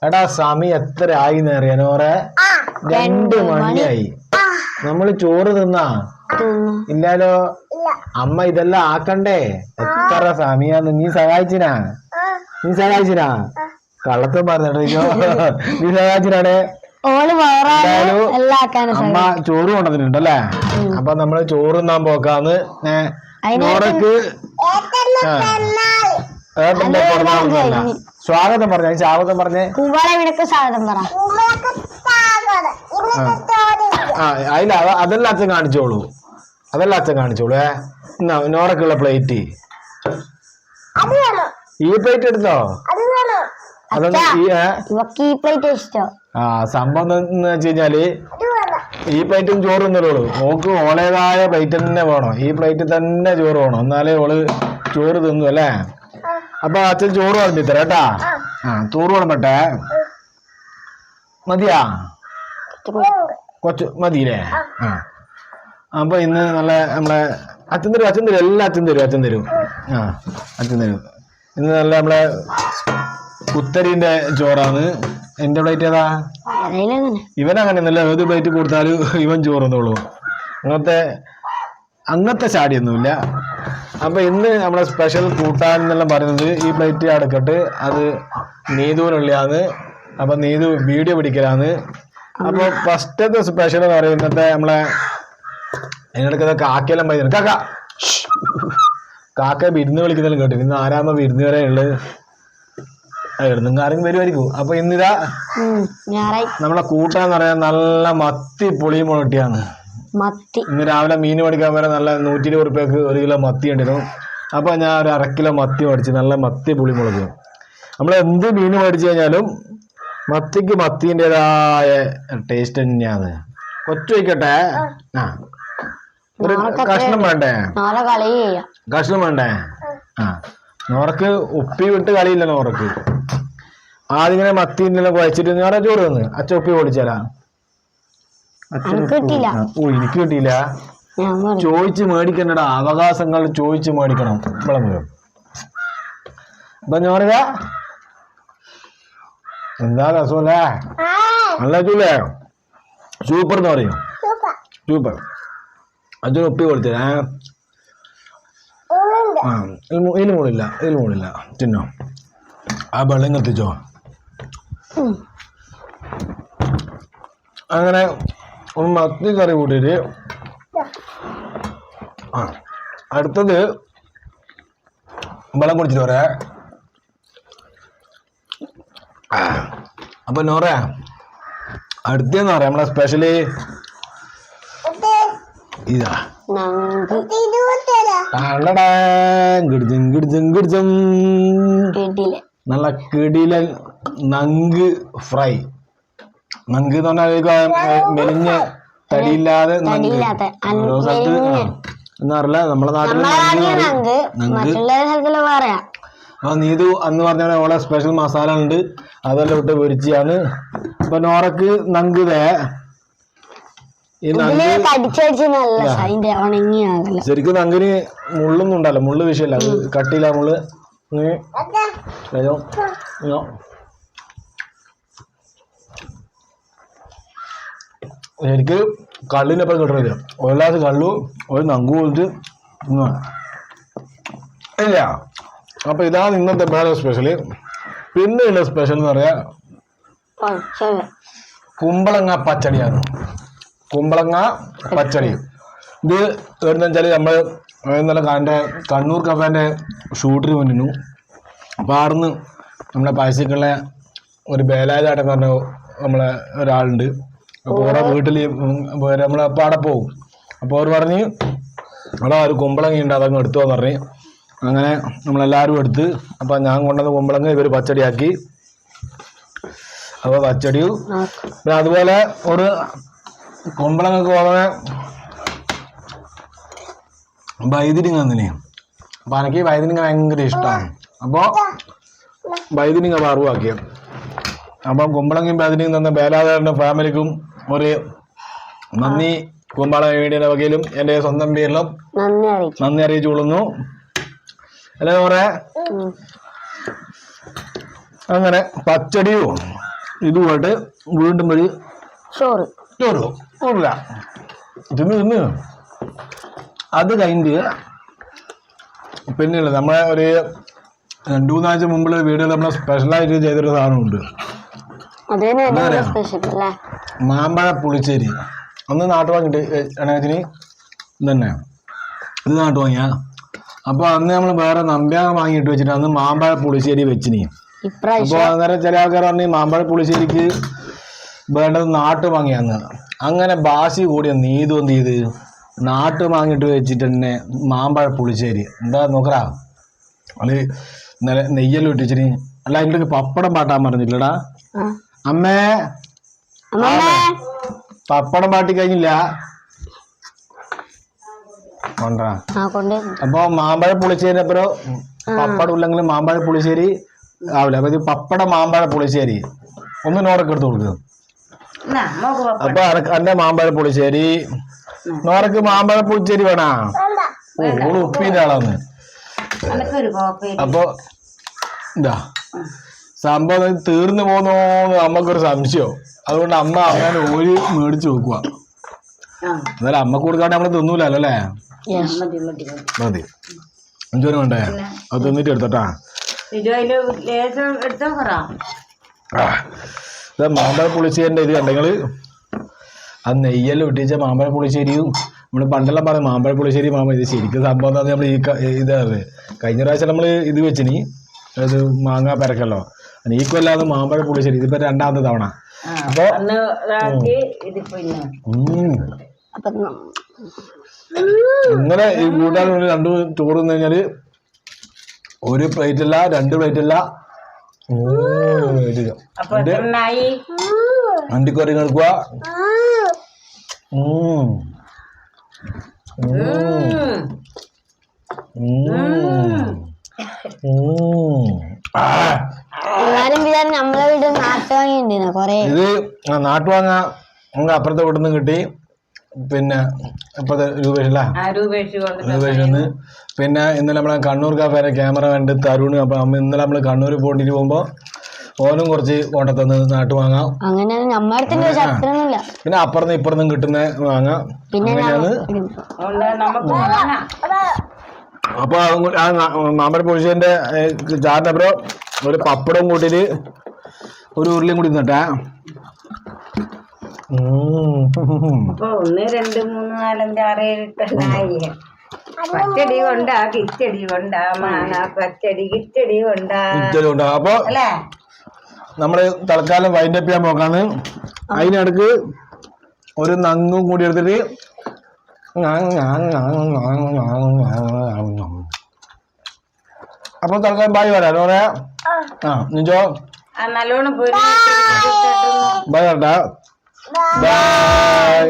എടാ സമയം എത്ര ആയി നേറിയാനോറെ 2 മണിയായി. നമ്മള് ചോറ് തിന്നാ ഇല്ലാലോ. അമ്മ ഇതെല്ലാം ആക്കണ്ടേ? എത്ര സമയാന്ന്. നീ സഹായിച്ചിനാ? കള്ളത്തും പറഞ്ഞോ. നീ സഹായിച്ചിനാണേ. അമ്മ ചോറ് കൊണ്ടുവന്നിട്ടുണ്ടല്ലേ. അപ്പൊ നമ്മള് ചോറ് തിന്നാൻ പോക്കാന്ന്. നോറക്ക് സ്വാഗതം പറഞ്ഞ. സ്വാഗതം പറഞ്ഞേ. അതെല്ലാം അച്ഛൻ കാണിച്ചോളൂ. നോറക്കുള്ള പ്ലേറ്റ്. ഈ പ്ലേറ്റ് എടുത്തോ? സംഭവം എന്ന് വെച്ച് കഴിഞ്ഞാല് ഈ പ്ലേറ്റും ചോറ് തിന്നോളൂ. ഓക്ക് ഓളേതായ പ്ലേറ്റ് തന്നെ വേണം. ഈ പ്ലേറ്റ് തന്നെ ചോറ് വേണം. എന്നാലേ ഓള് ചോറ് തിന്നു അല്ലേ. അപ്പൊ അച്ഛൻ ചോറ് വിളമ്പിത്തരാം കേട്ടാ. ചോറ് വിളമ്പട്ടെ. മതിയാ? കൊച്ചു മതിയില്ലേ? അപ്പൊ ഇന്ന് നല്ല നമ്മളെ അച്ഛൻ തരും. എല്ലാം അച്ഛൻ തരും. അച്ഛൻ തരും. ഇന്ന് നല്ല നമ്മളെ കുത്തരിന്റെ ചോറാണ്. എന്റെ പ്ലേറ്റ് ഏതാ? ഇവൻ അങ്ങനെയൊന്നുമല്ല. ഏത് പ്ലേറ്റ് കൊടുത്താലും ഇവൻ ചോറുന്നുള്ളൂ. അങ്ങനത്തെ ചാടിയൊന്നുമില്ല. അപ്പൊ ഇന്ന് നമ്മളെ സ്പെഷ്യൽ കൂട്ടാൻ എന്നെല്ലാം പറയുന്നത് ഈ പ്ലേറ്റ് അടുക്കട്ട് അത് നീതുവിനുള്ളിയാന്ന്. അപ്പൊ നീതു വീഡിയോ പിടിക്കലാന്ന്. അപ്പൊ ഫസ്റ്റത്തെ സ്പെഷ്യൽ എന്ന് പറയുന്നത് നമ്മളെ അതിനെടുക്കുന്ന കാക്കയെല്ലാം പോയി. കാക്ക വിരുന്ന് വിളിക്കുന്നതെല്ലാം കേട്ടു. ഇന്ന് ആരാമ വിരുന്ന് വരെ ഉള്ളത്. എവിടുന്നും ആരെങ്കിലും വരുമായിരിക്കും. അപ്പൊ ഇന്നിതാ നമ്മളെ കൂട്ടാന്ന് പറയാൻ നല്ല മത്തി പുളിയും മുളട്ടിയാണ്. ഇന്ന് രാവിലെ മീൻ മേടിക്കാൻ വരെ നല്ല 120 ഉറുപ്പ്യക്ക് 1 കിലോ മത്തി ഉണ്ടിരുന്നു. അപ്പൊ ഞാൻ ഒരു 1/2 കിലോ മത്തി മേടിച്ചു. നല്ല മത്തി പുളിമുളക്. നമ്മൾ എന്ത് മീൻ മേടിച്ചു കഴിഞ്ഞാലും മത്തിക്ക് മത്തിൻ്റെതായ ടേസ്റ്റ് തന്നെയാണ്. കൊച്ചു വയ്ക്കട്ടെ. ഒരു കഷ്ണം വേണ്ടേ? നോറക്ക് ഉപ്പി വിട്ട് കളിയില്ല. നോറക്ക് ആദ്യം ഇങ്ങനെ മത്തിനെല്ലാം കുഴച്ചിട്ട് ഞാനാ ചോറ് തന്ന്. അച്ഛൻ ഉപ്പി പൊടിച്ചാലാ? എനിക്ക് കിട്ടിയില്ല. ചോദിച്ച് മേടിക്കണ്ടടാ. അവകാശങ്ങൾ ചോദിച്ച് മേടിക്കണം. ഇവിടെ മുഴുവൻ അപ്പൊ ഞോറിക എന്താ രസമല്ലേ? നല്ല ചൂലേ? സൂപ്പർ എന്ന് പറയും. സൂപ്പർ. അച്ഛന് ഉപ്പി കൊടുത്തേ. ഇതിന് മൂടില്ല. തിന്നോ. ആ വെള്ളം കത്തിച്ചോ. അങ്ങനെ ഒരു മത്തി കറി കൂട്ടിയിട്ട് അടുത്തത് വെള്ളം കുടിച്ചിട്ട് പറയാ. അപ്പൊ നോറ അടുത്തെന്ന് പറയാം നമ്മളെ സ്പെഷ്യല് ഇതാ. നല്ല കിടിലൻ നങ്ക് ഫ്രൈ. നങ്ക് എന്ന് പറഞ്ഞാൽ മെലിഞ്ഞ തടിയില്ലാതെ നങ്ക്. ഓരോ സ്ഥലത്ത് എന്നറിയില്ല. നമ്മളെ നാട്ടില് നങ്ക്. അപ്പൊ നീതു അന്ന് പറഞ്ഞ ഓളെ സ്പെഷ്യൽ മസാല ഉണ്ട്. അതെല്ലാം ഇട്ട് പൊരിച്ചാണ്. അപ്പൊ നോറക്ക് നങ്ക് ശരിക്കും നങ്കിന് മുള്ളൊന്നും ഉണ്ടല്ലോ. മുള്ള് വിഷയല്ല. അത് കട്ടിയില്ല. മുള്ള് എനിക്ക് കള്ളിനെപ്പം കിട്ടണില്ല. ഒരു ഗ്ലാസ് കള്ളു ഒരു നങ്കു കൊടുത്ത് ഇല്ല. അപ്പൊ ഇതാണ് ഇന്നത്തെ വേറെ സ്പെഷ്യല്. പിന്നെയുള്ള സ്പെഷ്യൽ എന്ന് പറയാ കുമ്പളങ്ങ പച്ചടിയാണ്. കുമ്പളങ്ങ പച്ചടി. ഇത് എവിടെന്ന് വെച്ചാൽ നമ്മൾ ഇന്നലെ കണ്ണൂർ കഫേന്റെ ഷൂട്ടിന് വന്നിരുന്നു. അപ്പൊ ആടുന്ന് നമ്മളെ പൈസക്കുള്ള ഒരു ബേലാജാട്ടം പറഞ്ഞ നമ്മളെ ഒരാളുണ്ട്. അപ്പോൾ ഓരോ വീട്ടിൽ നമ്മളപ്പോൾ അവിടെ പോകും. അപ്പോൾ അവർ പറഞ്ഞ് അവിടെ ഒരു കുമ്പളങ്ങ ഉണ്ട്, അതങ്ങ് എടുത്തോന്ന് പറഞ്ഞ് അങ്ങനെ നമ്മളെല്ലാവരും എടുത്ത്. അപ്പം ഞാൻ കൊണ്ടുവന്ന കുമ്പളങ്ങ ഇവർ പച്ചടിയാക്കി. അപ്പോൾ പച്ചടിയും പിന്നെ അതുപോലെ ഒരു കുമ്പളങ്ങക്ക് പോകാൻ വൈതിരിങ്ങ തന്നെയാണ്. അപ്പം എനിക്ക് വൈതിരിങ്ങ ഭയങ്കര ഇഷ്ടമാണ്. അപ്പോൾ വൈതിരിങ്ങ വറവാക്കിയത്. അപ്പം കുമ്പളങ്ങയും വൈതിരിങ്ങയും തന്ന ബേലാധാരൻ്റെ ഫാമിലിക്കും ഒരു നന്ദി. കുമ്പള വീടിൻ്റെ വകയിലും എൻ്റെ സ്വന്തം പേരിലും നന്ദി അറിയിച്ചു കൊള്ളുന്നു. അല്ലേ പറയാ. അങ്ങനെ പച്ചടിയും ഇതുമായിട്ട് വീണ്ടും ഒരു ചോറ് ചോറില്ല തിന്ന് അത് കഴിഞ്ഞ് പിന്നെയുള്ള നമ്മളെ ഒരു 2-3 ആഴ്ച മുമ്പുള്ള വീഡിയോ നമ്മളെ സ്പെഷ്യലായിട്ട് ചെയ്തൊരു സാധനമുണ്ട്. മാമ്പഴ പുളിശ്ശേരി. അന്ന് നാട്ടു വാങ്ങിട്ട് എണത്തിന് തന്നെ ഇത് നാട്ടു വാങ്ങിയാ. അപ്പൊ അന്ന് നമ്മൾ വേറെ നമ്പ്യാങ്ങ വാങ്ങിയിട്ട് വെച്ചിട്ട് അന്ന് മാമ്പഴ പുളിശ്ശേരി വെച്ചിനി. അപ്പൊ അന്നേരം ചില ആൾക്കാർ പറഞ്ഞ് മാമ്പഴ പുളിശ്ശേരിക്ക് വേണ്ടത് നാട്ടു വാങ്ങിയാന്ന്. അങ്ങനെ ബാസി കൂടിയ നീതു എന്ത് ചെയ്ത് നാട്ടു വാങ്ങിയിട്ട് വെച്ചിട്ട് തന്നെ മാമ്പഴ പുളിശ്ശേരി എന്താ നോക്കറാ. അത് ഇന്നലെ നെയ്യെല്ലാം ഇട്ടിച്ചിന്. അല്ല അതിൻ്റെ പപ്പടം പാട്ടാൻ പറഞ്ഞില്ലടാ അമ്മേ. പപ്പടം പാട്ടി കഴിഞ്ഞില്ല. അപ്പൊ മാമ്പഴ പുളിശ്ശേരി അപ്പുറം പപ്പടം ഇല്ലെങ്കിലും മാമ്പഴ പുളിശ്ശേരി ആവില്ല. അപ്പൊ ഇത് പപ്പട മാമ്പഴ പുളിശ്ശേരി ഒന്ന് നോറൊക്കെ എടുത്ത് കൊടുക്കുക. അപ്പൊ എന്റെ മാമ്പഴ പുളിശ്ശേരി നോറക്ക് മാമ്പഴ പുളിശ്ശേരി വേണാ. ഓള് ഉപ്പിന്റെ ആളാന്ന്. അപ്പൊ എന്താ സംഭവം തീർന്നു പോന്നോന്ന് അമ്മക്കൊരു സംശയം. അതുകൊണ്ട് അമ്മ അങ്ങനെ ഒരു മേടിച്ചു വെക്കുക. എന്നാലും അമ്മക്ക് കൊടുക്കാണ്ട് നമ്മള് തിന്നൂലല്ലോ അല്ലേ. മതി 5 രൂപ വേണ്ടേ? അത് തിന്നിട്ട് എടുത്തോട്ടാ. മാമ്പഴ പുളിശ്ശേരിന്റെ ഇത് കണ്ടെങ്കില് അത് നെയ്യെല്ലാം ഇട്ടിച്ച മാമ്പഴ പുളിശ്ശേരിയും നമ്മള് പണ്ടെല്ലാം പറയും മാമ്പഴ പുളിശ്ശേരി ഇത് ശരിക്കും സംഭവം എന്താ നമ്മൾ ഇതാണ്. കഴിഞ്ഞ പ്രാവശ്യം നമ്മള് ഇത് വെച്ചിനി അത് മാങ്ങ പരക്കല്ലോ. ഈ കൊല്ലാതെ മാമ്പഴ പുളിശ്ശേരി ഇതിപ്പോ 2ാമത്തെ തവണ. അപ്പൊ ഇങ്ങനെ ഈ കൂട്ടാൻ 2 ചോറ് തിന്നു കഴിഞ്ഞാല് 1 പ്ലേറ്റല്ല 2 പ്ലേറ്റല്ല 3 അണ്ടിക്കറി കേൾക്കുക. നമ്മളെ വീട് നാട്ടുവാങ്ങിണ്ടാ കൊറേ. ഇത് നാട്ടുവാങ്ങ നമുക്ക് അപ്പുറത്തെ വീട്ടിൽ നിന്ന് കിട്ടി. പിന്നെ ഇപ്പത്തെ രൂപേഷ്. പിന്നെ ഇന്നലെ നമ്മളെ കണ്ണൂർ കഫേരെ ക്യാമറ കണ്ട് തരുണ്. അപ്പൊ ഇന്നലെ നമ്മള് കണ്ണൂർ പോണ്ടിട്ട് പോകുമ്പോ ഓനും കുറച്ച് കൊണ്ടത്തന്ന് നാട്ടു വാങ്ങാം. പിന്നെ അപ്പുറത്തും ഇപ്പുറത്തും കിട്ടുന്ന വാങ്ങാം. അങ്ങനെയാണ്. അപ്പൊ ആ മാമ്പഴ പുളിശ്ശേരിന്റെ ചാറിനപ്പുറം ഒരു പപ്പടം കൂട്ടിട്ട് 1 ഉരുളിയും കൂടി നിന്നിട്ടാ. 1 2 3 4 5 6 7 8 പച്ചടി കൊണ്ടാ കിച്ചടി കൊണ്ടാ മാങ്ങ പച്ചടി കിച്ചടി കൊണ്ടാ. അപ്പൊ നമ്മള് തൽക്കാലം വൈൻഡപ്പ് ചെയ്യാൻ നോക്കാന്ന്. അതിനിടക്ക് ഒരു നങ്ങും കൂടി എടുത്തിട്ട് അപ്പൊ തൽക്കാലം ബായ് വരാം. പറയാ നിജോ നല്ലോണം ബൈ.